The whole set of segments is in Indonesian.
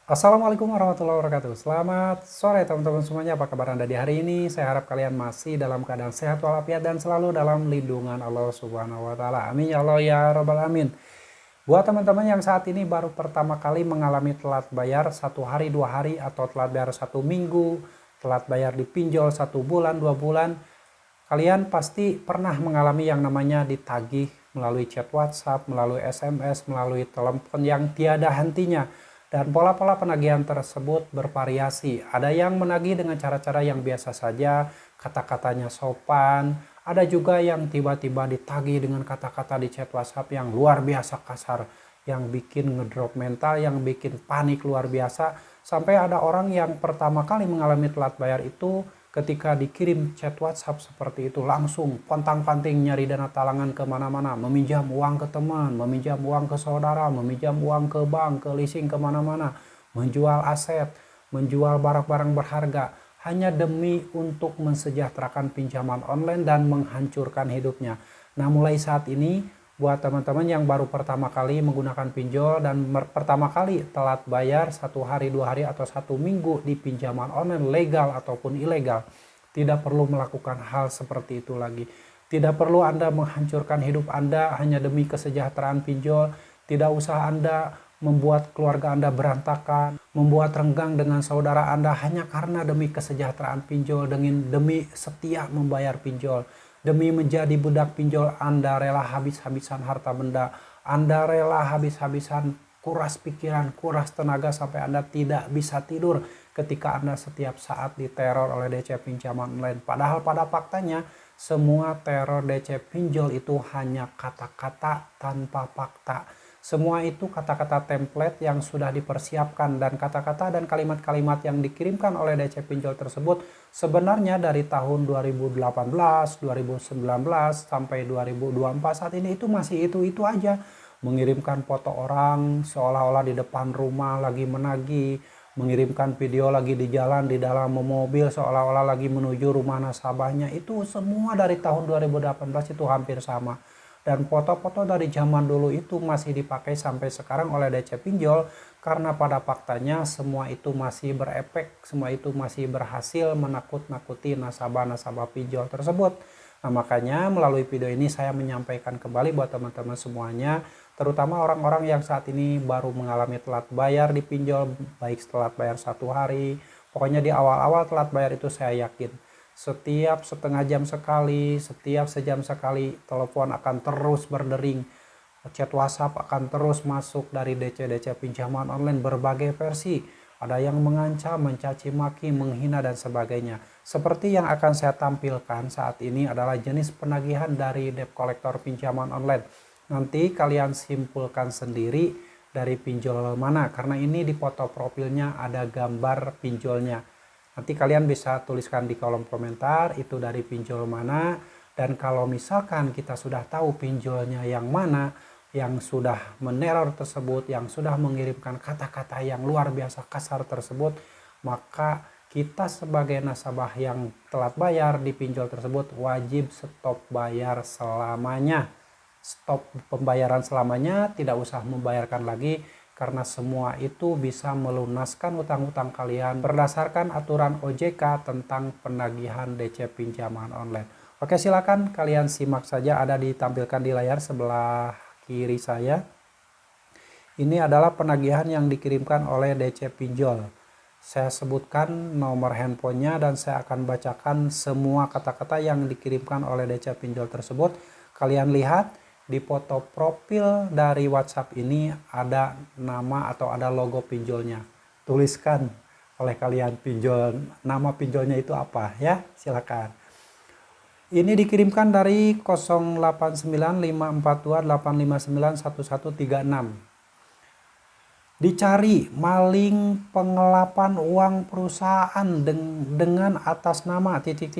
Assalamualaikum warahmatullahi wabarakatuh. Selamat sore teman-teman semuanya. Apa kabar Anda di hari ini? Saya harap kalian masih dalam keadaan sehat walafiat dan selalu dalam lindungan Allah Subhanahu wa taala. Amin ya Allah ya rabbal alamin. Buat teman-teman yang saat ini baru pertama kali mengalami telat bayar 1 hari, 2 hari, atau telat bayar 1 minggu, telat bayar di pinjol 1 bulan, 2 bulan, kalian pasti pernah mengalami yang namanya ditagih melalui chat WhatsApp, melalui SMS, melalui telepon yang tiada hentinya. Dan pola-pola penagihan tersebut bervariasi. Ada yang menagih dengan cara-cara yang biasa saja, kata-katanya sopan. Ada juga yang tiba-tiba ditagih dengan kata-kata di chat WhatsApp yang luar biasa kasar, yang bikin ngedrop mental, yang bikin panik luar biasa. Sampai ada orang yang pertama kali mengalami telat bayar itu ketika dikirim chat WhatsApp seperti itu langsung pontang-panting nyari dana talangan kemana-mana, meminjam uang ke teman, meminjam uang ke saudara, meminjam uang ke bank, ke leasing kemana-mana, menjual aset, menjual barang-barang berharga hanya demi untuk mensejahterakan pinjaman online dan menghancurkan hidupnya. Nah, mulai saat ini buat teman-teman yang baru pertama kali menggunakan pinjol dan pertama kali telat bayar 1 hari, 2 hari, atau 1 minggu di pinjaman online legal ataupun ilegal, tidak perlu melakukan hal seperti itu lagi. Tidak perlu Anda menghancurkan hidup Anda hanya demi kesejahteraan pinjol. Tidak usah Anda membuat keluarga Anda berantakan, membuat renggang dengan saudara Anda hanya karena demi kesejahteraan pinjol, demi setia membayar pinjol. Demi menjadi budak pinjol, Anda rela habis-habisan harta benda, Anda rela habis-habisan kuras pikiran, kuras tenaga sampai Anda tidak bisa tidur ketika Anda setiap saat diteror oleh DC pinjaman online. Padahal pada faktanya semua teror DC pinjol itu hanya kata-kata tanpa fakta. Semua itu kata-kata template yang sudah dipersiapkan, dan kata-kata dan kalimat-kalimat yang dikirimkan oleh DC pinjol tersebut sebenarnya dari tahun 2018, 2019 sampai 2024 saat ini itu masih itu aja. Mengirimkan foto orang seolah-olah di depan rumah lagi menagih, mengirimkan video lagi di jalan di dalam mobil seolah-olah lagi menuju rumah nasabahnya. Itu semua dari tahun 2018 itu hampir sama. Dan foto-foto dari zaman dulu itu masih dipakai sampai sekarang oleh DC pinjol karena pada faktanya semua itu masih berefek, semua itu masih berhasil menakut-nakuti nasabah-nasabah pinjol tersebut. Nah, makanya melalui video ini saya menyampaikan kembali buat teman-teman semuanya, terutama orang-orang yang saat ini baru mengalami telat bayar di pinjol, baik telat bayar 1 hari, pokoknya di awal-awal telat bayar itu saya yakin setiap setengah jam sekali, setiap sejam sekali, telepon akan terus berdering, chat WhatsApp akan terus masuk dari DC-DC pinjaman online berbagai versi. Ada yang mengancam, mencaci maki, menghina, dan sebagainya. Seperti yang akan saya tampilkan saat ini adalah jenis penagihan dari debt collector pinjaman online. Nanti kalian simpulkan sendiri dari pinjol mana, karena ini di foto profilnya ada gambar pinjolnya. Nanti kalian bisa tuliskan di kolom komentar itu dari pinjol mana. Dan kalau misalkan kita sudah tahu pinjolnya yang mana, yang sudah meneror tersebut, yang sudah mengirimkan kata-kata yang luar biasa kasar tersebut, maka kita sebagai nasabah yang telat bayar di pinjol tersebut wajib stop bayar selamanya. Stop pembayaran selamanya, tidak usah membayarkan lagi, karena semua itu bisa melunaskan utang-utang kalian berdasarkan aturan OJK tentang penagihan DC pinjaman online. Oke, silakan kalian simak saja, ada ditampilkan di layar sebelah kiri saya. Ini adalah penagihan yang dikirimkan oleh DC pinjol. Saya sebutkan nomor handphonenya dan saya akan bacakan semua kata-kata yang dikirimkan oleh DC pinjol tersebut. Kalian lihat di foto profil dari WhatsApp ini ada nama atau ada logo pinjolnya. Tuliskan oleh kalian pinjol, nama pinjolnya itu apa ya, silakan. Ini dikirimkan dari 08954285911136. Dicari maling pengelapan uang perusahaan dengan atas nama titik.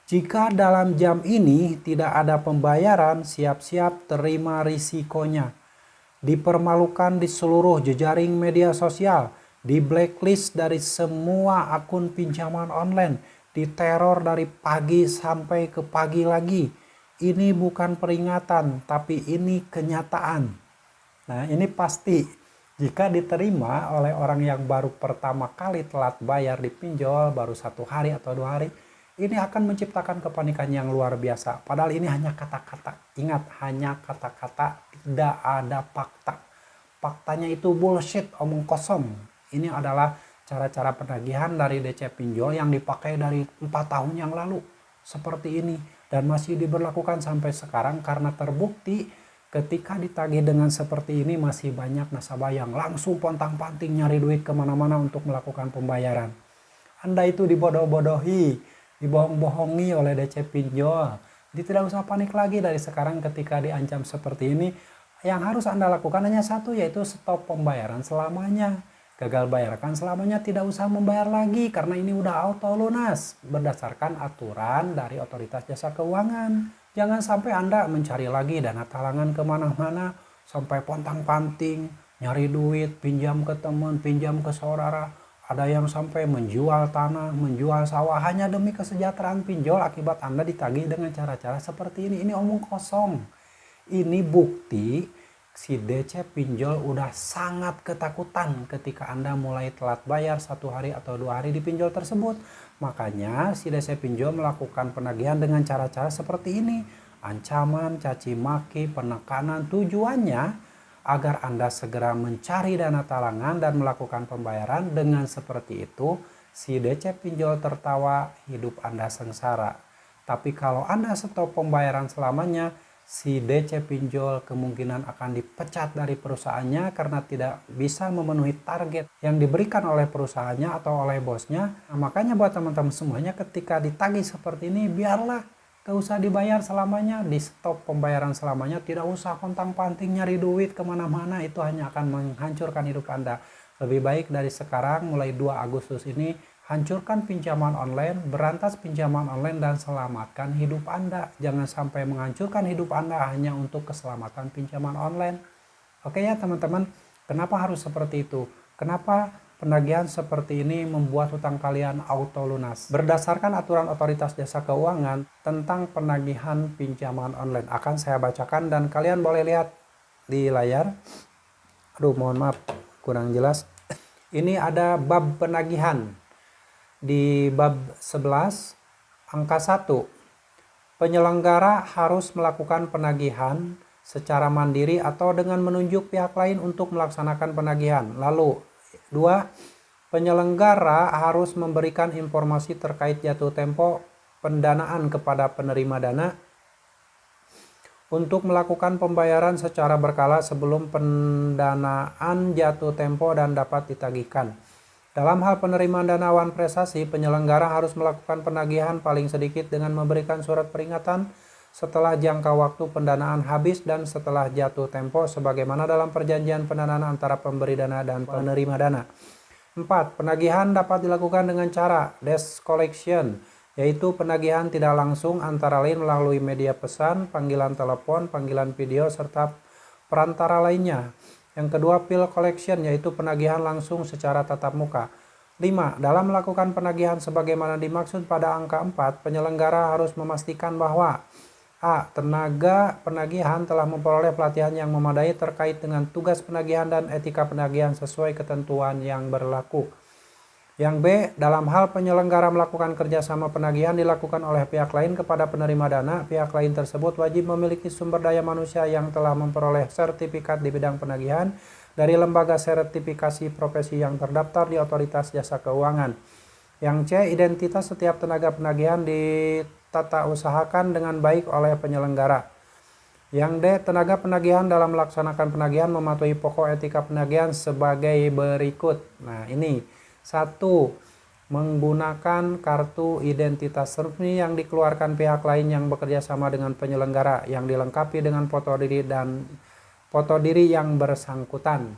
Jika dalam jam ini tidak ada pembayaran, siap-siap terima risikonya. Dipermalukan di seluruh jejaring media sosial, di blacklist dari semua akun pinjaman online, diteror dari pagi sampai ke pagi lagi. Ini bukan peringatan, tapi ini kenyataan. Nah, ini pasti. Jika diterima oleh orang yang baru pertama kali telat bayar di pinjol, baru 1 hari atau 2 hari, ini akan menciptakan kepanikan yang luar biasa. Padahal ini hanya kata-kata. Ingat, hanya kata-kata, tidak ada fakta. Faktanya itu bullshit, omong kosong. Ini adalah cara-cara penagihan dari DC pinjol yang dipakai dari 4 tahun yang lalu. Seperti ini. Dan masih diberlakukan sampai sekarang karena terbukti ketika ditagih dengan seperti ini masih banyak nasabah yang langsung pontang-panting nyari duit kemana-mana untuk melakukan pembayaran. Anda itu dibodoh-bodohi, dibohong-bohongi oleh DC pinjol. Jadi tidak usah panik lagi dari sekarang ketika diancam seperti ini. Yang harus Anda lakukan hanya satu, yaitu stop pembayaran selamanya. Gagal bayarkan selamanya, tidak usah membayar lagi karena ini udah auto lunas berdasarkan aturan dari Otoritas Jasa Keuangan. Jangan sampai Anda mencari lagi dana talangan kemana-mana sampai pontang-panting, nyari duit, pinjam ke teman, pinjam ke saudara. Ada yang sampai menjual tanah, menjual sawah hanya demi kesejahteraan pinjol akibat Anda ditagih dengan cara-cara seperti ini. Ini omong kosong. Ini bukti si DC pinjol udah sangat ketakutan ketika Anda mulai telat bayar 1 hari atau 2 hari di pinjol tersebut. Makanya si DC pinjol melakukan penagihan dengan cara-cara seperti ini. Ancaman, caci maki, penekanan, tujuannya agar Anda segera mencari dana talangan dan melakukan pembayaran. Dengan seperti itu si DC pinjol tertawa, hidup Anda sengsara. Tapi kalau Anda stop pembayaran selamanya, si DC pinjol kemungkinan akan dipecat dari perusahaannya karena tidak bisa memenuhi target yang diberikan oleh perusahaannya atau oleh bosnya. Nah, makanya buat teman-teman semuanya ketika ditagih seperti ini, biarlah gak usah dibayar selamanya, di stop pembayaran selamanya, tidak usah pontang-panting nyari duit kemana-mana, itu hanya akan menghancurkan hidup Anda. Lebih baik dari sekarang mulai 2 Agustus ini, hancurkan pinjaman online, berantas pinjaman online, dan selamatkan hidup Anda. Jangan sampai menghancurkan hidup Anda hanya untuk keselamatan pinjaman online. Oke ya teman-teman, kenapa harus seperti itu? Kenapa penagihan seperti ini membuat hutang kalian auto lunas? Berdasarkan aturan Otoritas Jasa Keuangan tentang penagihan pinjaman online, akan saya bacakan dan kalian boleh lihat di layar. Aduh, mohon maaf, kurang jelas. Ini ada bab penagihan. Di bab 11 angka 1, penyelenggara harus melakukan penagihan secara mandiri atau dengan menunjuk pihak lain untuk melaksanakan penagihan. Lalu 2, penyelenggara harus memberikan informasi terkait jatuh tempo pendanaan kepada penerima dana untuk melakukan pembayaran secara berkala sebelum pendanaan jatuh tempo dan dapat ditagihkan. Dalam hal penerimaan dana awan prestasi, penyelenggara harus melakukan penagihan paling sedikit dengan memberikan surat peringatan setelah jangka waktu pendanaan habis dan setelah jatuh tempo sebagaimana dalam perjanjian pendanaan antara pemberi dana dan penerima dana. 4. Penagihan dapat dilakukan dengan cara desk collection, yaitu penagihan tidak langsung antara lain melalui media pesan, panggilan telepon, panggilan video, serta perantara lainnya. Yang kedua, bill collection, yaitu penagihan langsung secara tatap muka. 5. Dalam melakukan penagihan sebagaimana dimaksud pada angka 4, penyelenggara harus memastikan bahwa A. Tenaga penagihan telah memperoleh pelatihan yang memadai terkait dengan tugas penagihan dan etika penagihan sesuai ketentuan yang berlaku. Yang B. Dalam hal penyelenggara melakukan kerjasama penagihan dilakukan oleh pihak lain kepada penerima dana, pihak lain tersebut wajib memiliki sumber daya manusia yang telah memperoleh sertifikat di bidang penagihan dari lembaga sertifikasi profesi yang terdaftar di Otoritas Jasa Keuangan. Yang C. Identitas setiap tenaga penagihan ditata usahakan dengan baik oleh penyelenggara. Yang D. Tenaga penagihan dalam melaksanakan penagihan mematuhi pokok etika penagihan sebagai berikut. Nah ini. 1. Menggunakan kartu identitas resmi yang dikeluarkan pihak lain yang bekerja sama dengan penyelenggara yang dilengkapi dengan foto diri dan foto diri yang bersangkutan.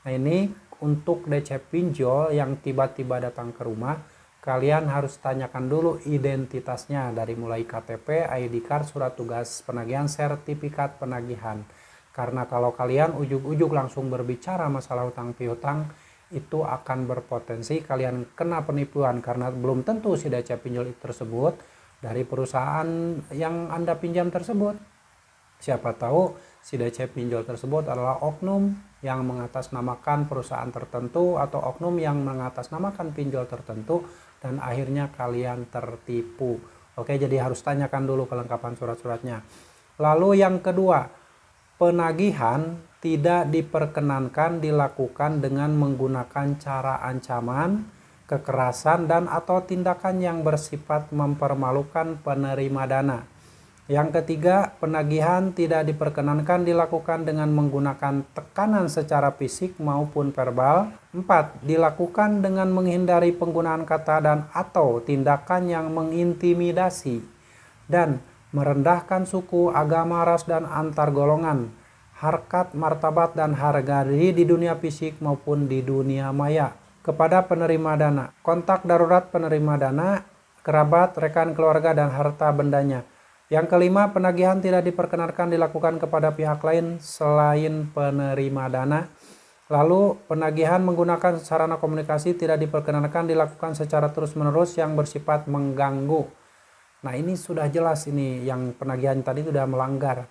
Nah ini untuk DC pinjol yang tiba-tiba datang ke rumah, kalian harus tanyakan dulu identitasnya dari mulai KTP, ID card, surat tugas penagihan, sertifikat penagihan. Karena kalau kalian ujuk-ujuk langsung berbicara masalah hutang piutang, itu akan berpotensi kalian kena penipuan karena belum tentu si DC pinjol tersebut dari perusahaan yang Anda pinjam tersebut. Siapa tahu si DC pinjol tersebut adalah oknum yang mengatasnamakan perusahaan tertentu atau oknum yang mengatasnamakan pinjol tertentu dan akhirnya kalian tertipu. Oke, jadi harus tanyakan dulu kelengkapan surat-suratnya. Lalu yang kedua, penagihan tidak diperkenankan dilakukan dengan menggunakan cara ancaman, kekerasan, dan atau tindakan yang bersifat mempermalukan penerima dana. Yang ketiga, penagihan tidak diperkenankan dilakukan dengan menggunakan tekanan secara fisik maupun verbal. 4. Dilakukan dengan menghindari penggunaan kata dan atau tindakan yang mengintimidasi dan merendahkan suku, agama, ras, dan antar golongan, harkat, martabat, dan harga diri di dunia fisik maupun di dunia maya. Kepada penerima dana, kontak darurat penerima dana, kerabat, rekan keluarga, dan harta bendanya. Yang kelima, penagihan tidak diperkenankan dilakukan kepada pihak lain selain penerima dana. Lalu, penagihan menggunakan sarana komunikasi tidak diperkenankan dilakukan secara terus-menerus yang bersifat mengganggu. Nah, ini sudah jelas, ini yang penagihan tadi sudah melanggar.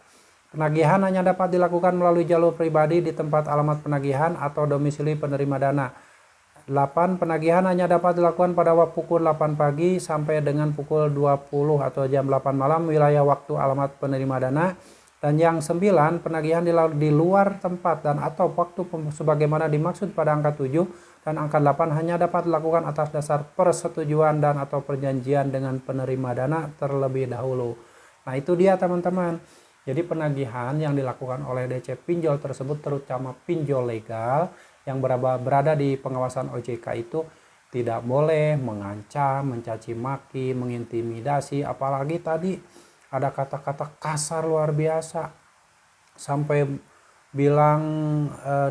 Penagihan hanya dapat dilakukan melalui jalur pribadi di tempat alamat penagihan atau domisili penerima dana. 8. Penagihan hanya dapat dilakukan pada pukul 8 pagi sampai dengan pukul 20 atau jam 8 malam wilayah waktu alamat penerima dana. Dan yang 9, penagihan di luar tempat dan atau waktu sebagaimana dimaksud pada angka 7 dan angka 8 hanya dapat dilakukan atas dasar persetujuan dan atau perjanjian dengan penerima dana terlebih dahulu. Nah, itu dia teman-teman. Jadi penagihan yang dilakukan oleh DC pinjol tersebut, terutama pinjol legal yang berada di pengawasan OJK, itu tidak boleh mengancam, mencaci maki, mengintimidasi, apalagi tadi ada kata-kata kasar luar biasa sampai bilang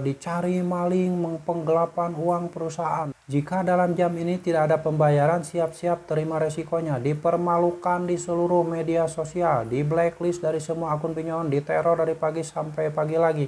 dicari maling, penggelapan uang perusahaan. Jika dalam jam ini tidak ada pembayaran, siap-siap terima resikonya. Dipermalukan di seluruh media sosial, di blacklist dari semua akun pinjol, diteror dari pagi sampai pagi lagi.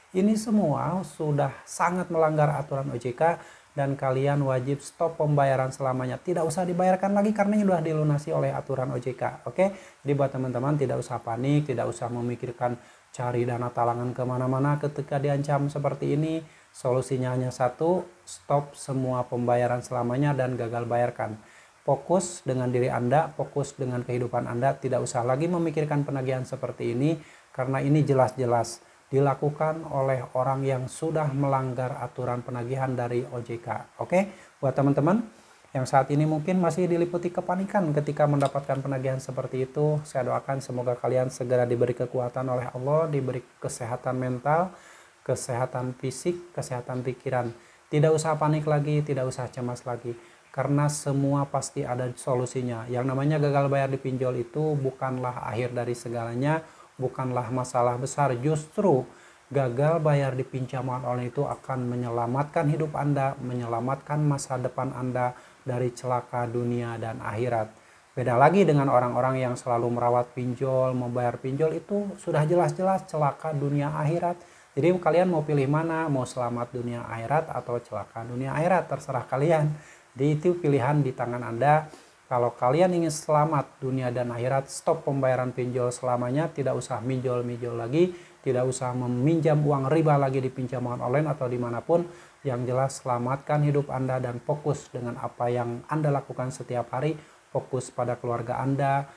Ini semua sudah sangat melanggar aturan OJK dan kalian wajib stop pembayaran selamanya. Tidak usah dibayarkan lagi karena ini sudah dilunasi oleh aturan OJK. Oke, jadi buat teman-teman tidak usah panik, tidak usah memikirkan cari dana talangan kemana-mana ketika diancam seperti ini. Solusinya hanya satu, stop semua pembayaran selamanya dan gagal bayarkan. Fokus dengan diri Anda, fokus dengan kehidupan Anda, tidak usah lagi memikirkan penagihan seperti ini karena ini jelas-jelas dilakukan oleh orang yang sudah melanggar aturan penagihan dari OJK. Oke, buat teman-teman yang saat ini mungkin masih diliputi kepanikan ketika mendapatkan penagihan seperti itu, saya doakan semoga kalian segera diberi kekuatan oleh Allah, diberi kesehatan mental, kesehatan fisik, kesehatan pikiran. Tidak usah panik lagi, tidak usah cemas lagi, karena semua pasti ada solusinya. Yang namanya gagal bayar di pinjol itu bukanlah akhir dari segalanya, bukanlah masalah besar. Justru gagal bayar di pinjaman online itu akan menyelamatkan hidup Anda, menyelamatkan masa depan Anda dari celaka dunia dan akhirat. Beda lagi dengan orang-orang yang selalu merawat pinjol, membayar pinjol, itu sudah jelas-jelas celaka dunia akhirat. Jadi kalian mau pilih mana? Mau selamat dunia akhirat atau celaka dunia akhirat? Terserah kalian. Jadi itu pilihan di tangan Anda. Kalau kalian ingin selamat dunia dan akhirat, stop pembayaran pinjol selamanya, tidak usah minjol-minjol lagi, tidak usah meminjam uang riba lagi di pinjaman online atau dimanapun. Yang jelas selamatkan hidup Anda dan fokus dengan apa yang Anda lakukan setiap hari, fokus pada keluarga Anda,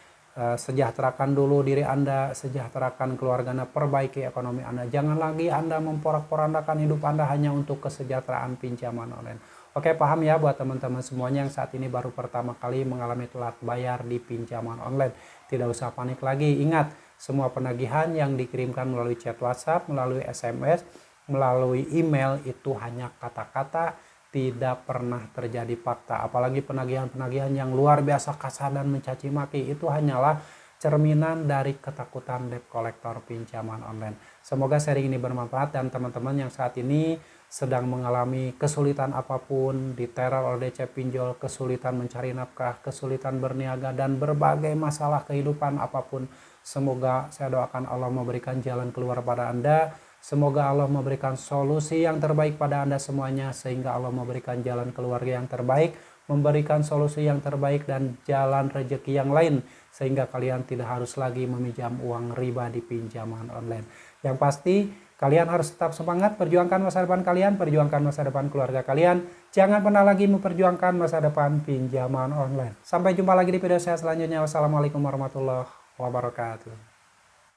sejahterakan dulu diri Anda, sejahterakan keluarga Anda, perbaiki ekonomi Anda. Jangan lagi Anda memporak-porandakan hidup Anda hanya untuk kesejahteraan pinjaman online. Oke, paham ya buat teman-teman semuanya yang saat ini baru pertama kali mengalami telat bayar di pinjaman online. Tidak usah panik lagi. Ingat, semua penagihan yang dikirimkan melalui chat WhatsApp, melalui SMS, melalui email itu hanya kata-kata, tidak pernah terjadi fakta. Apalagi penagihan-penagihan yang luar biasa kasar dan mencaci maki, itu hanyalah cerminan dari ketakutan debt collector pinjaman online. Semoga sharing ini bermanfaat dan teman-teman yang saat ini sedang mengalami kesulitan apapun, diteror oleh DC pinjol, kesulitan mencari nafkah, kesulitan berniaga, dan berbagai masalah kehidupan apapun, semoga saya doakan Allah memberikan jalan keluar pada Anda. Semoga Allah memberikan solusi yang terbaik pada Anda semuanya, sehingga Allah memberikan jalan keluar yang terbaik, memberikan solusi yang terbaik dan jalan rezeki yang lain, sehingga kalian tidak harus lagi meminjam uang riba di pinjaman online. Yang pasti Kalian harus tetap semangat, perjuangkan masa depan kalian, perjuangkan masa depan keluarga kalian. Jangan pernah lagi memperjuangkan masa depan pinjaman online. Sampai jumpa lagi di video saya selanjutnya. Wassalamualaikum warahmatullahi wabarakatuh.